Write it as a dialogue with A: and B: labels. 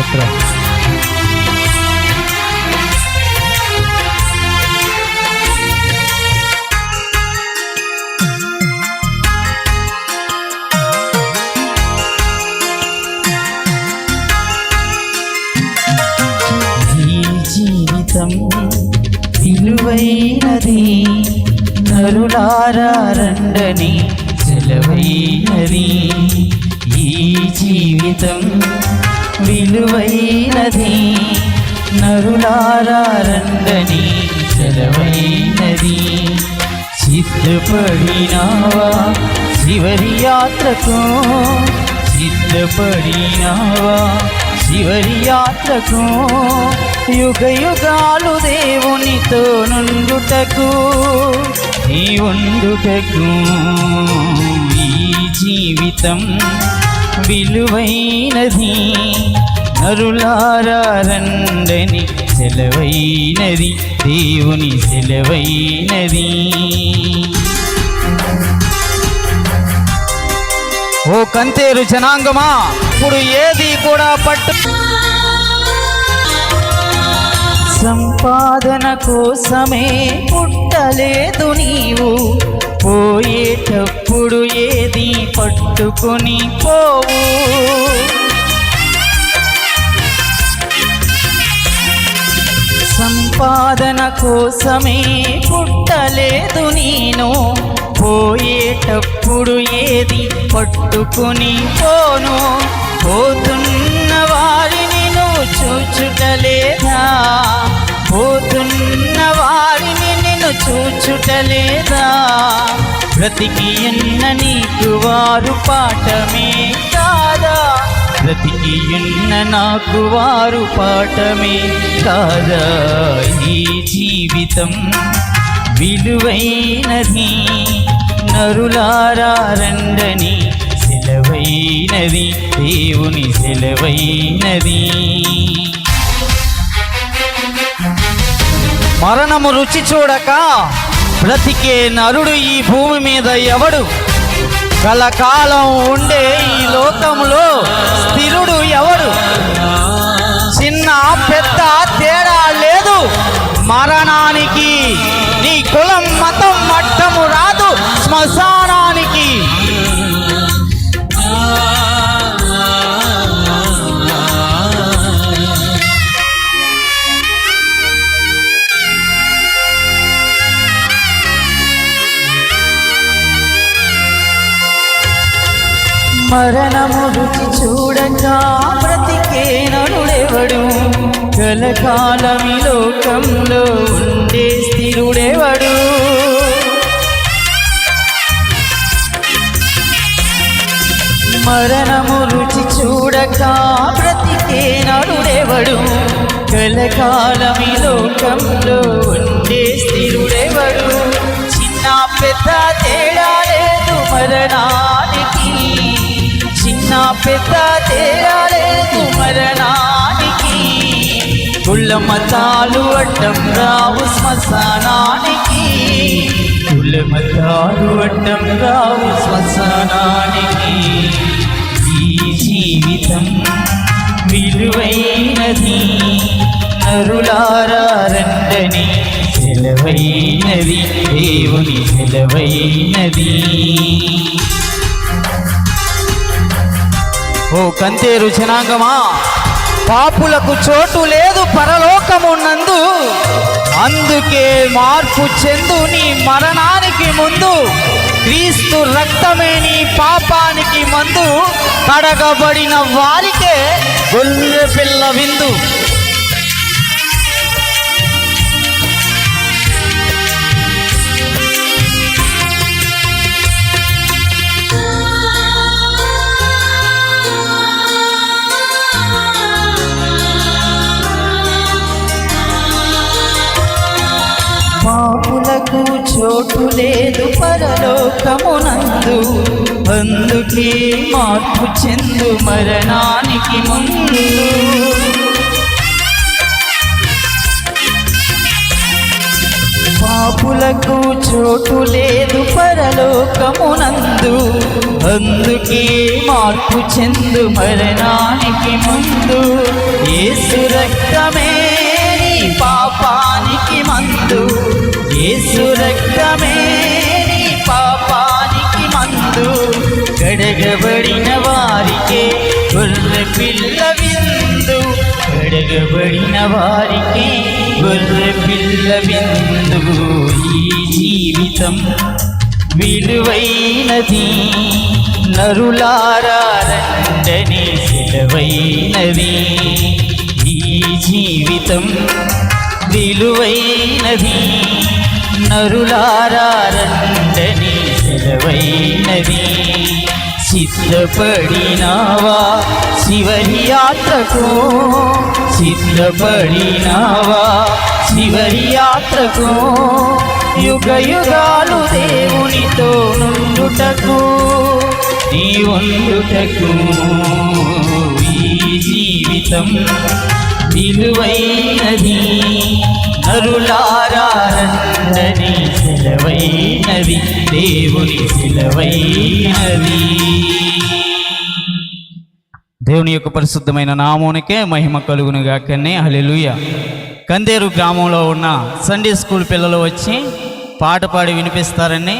A: స్తోత్రం.
B: విలువైనది నరులారా రండని సెలవైనది. ఈ జీవితం విలువైనది నరులారా రండని సెలవైనది. సిద్ధపడినావా చివరి యాత్రకు, సిద్ధపడినావా చివరి యాత్రకు, యుగ యుగాలు దేవునితో నుండుటకు, నీ ఉండుటకు. ఈ జీవితం విలువైనది నరులారా రండని సెలవైనది, దేవుని సెలవైనది.
A: ఓ కంతేరు జనాంగమా, ఇప్పుడు ఏది కూడా పట్టు.
B: సంపాదన కోసమే పుట్టలేదు నీవు, పోయేటప్పుడు ఏది పట్టుకొని పోవు. సంపాదన కోసమే పుట్టలేదు నేను, పోయేటప్పుడు ఏది పట్టుకొని పోను. పోతున్న వారిని నువ్వు చూచుటలేదా, పోతున్న వారిని నిన్ను చూచుటలేదా. బ్రతికి ఉన్న నీకు వారు పాఠమే కాదా, బ్రతికి ఉన్న నాకు వారు పాఠమే కాదా. ఈ జీవితం విలువైనది నరులారా రండని సెలవైనది, దేవుని సెలవైనది.
A: మరణము రుచి చూడక బ్రతికే నరుడు ఈ భూమి మీద ఎవడు? కలకాలం ఉండే ఈ లోకంలో స్థిరుడు ఎవడు? చిన్న పెద్ద తేడా లేదు మరణానికి. నీ కులం మతం మట్టము రాదు శ్మశానానికి.
B: మరణము రుచి చూడక బ్రతికే నరుడెవడు? కలకాలమి లోకంలో ఉండే స్థిరుడెవడు? మరణము రుచి చూడక బ్రతికే నరుడెవడు? కలకాలమి లోకంలో ఉండే స్థిరుడెవడు? చిన్న పెద్ద తేడా లేదు మరణానికి, చిన్న పెద్ద తేడా లేదు మరణానికి. కుల మతాలు అడ్డం రావు శ్మశానానికి, కుల మతాలు అడ్డం రావు శ్మశానానికి. ఈ జీవితం విలువైనది నరులారా రండని సెలవైనది, దేవుని సెలవైనది.
A: ఓ కంతేరు జనాంగమా, పాపులకు చోటు లేదు పరలోకమున్నందు, అందుకే మార్పు చెందు నీ మరణానికి ముందు. క్రీస్తు రక్తమే నీ పాపానికి మందు, కడగబడిన వారికే గొర్రె పిల్ల విందు.
B: పాపులకు చోటు లేదు పరలోకమునందు, అందుకే మార్పు చెందు మరణానికి ముందు. పాపులకు చోటు లేదు పరలోకమునందు, అందుకే మార్పు చెందు మరణానికి ముందు. రక్తమే నీ పాపానికి మందు, యేసు రక్తమే నీ పాపానికి మందు. కడగబడిన వారికే గొర్రె పిల్ల విందు, కడగబడిన వారికే గొర్రె పిల్ల విందు. ఈ జీవితం విలువైనది, నరులారా రండని సెలవైనది. ఈ జీవితం విలువైనది, నరులారా రండని సెలవైనది. సిద్ధపడినావా చివరి యాత్రకు, సిద్ధపడినావా చివరి యాత్రకు, యుగ యుగాలు దేవునితో నుండుటకు, నీ ఉండుటకు. ఈ జీవితం విలువైనది, నరులారా రండని సెలవైనది, దేవుని సెలవైనది. దేవుని యొక్క పరిశుద్ధమైన నామానికే మహిమ కలుగును గాకనే. హల్లెలూయా. కందేరు గ్రామంలో ఉన్న సండే స్కూల్ పిల్లలు వచ్చి పాట పాడి వినిపిస్తారని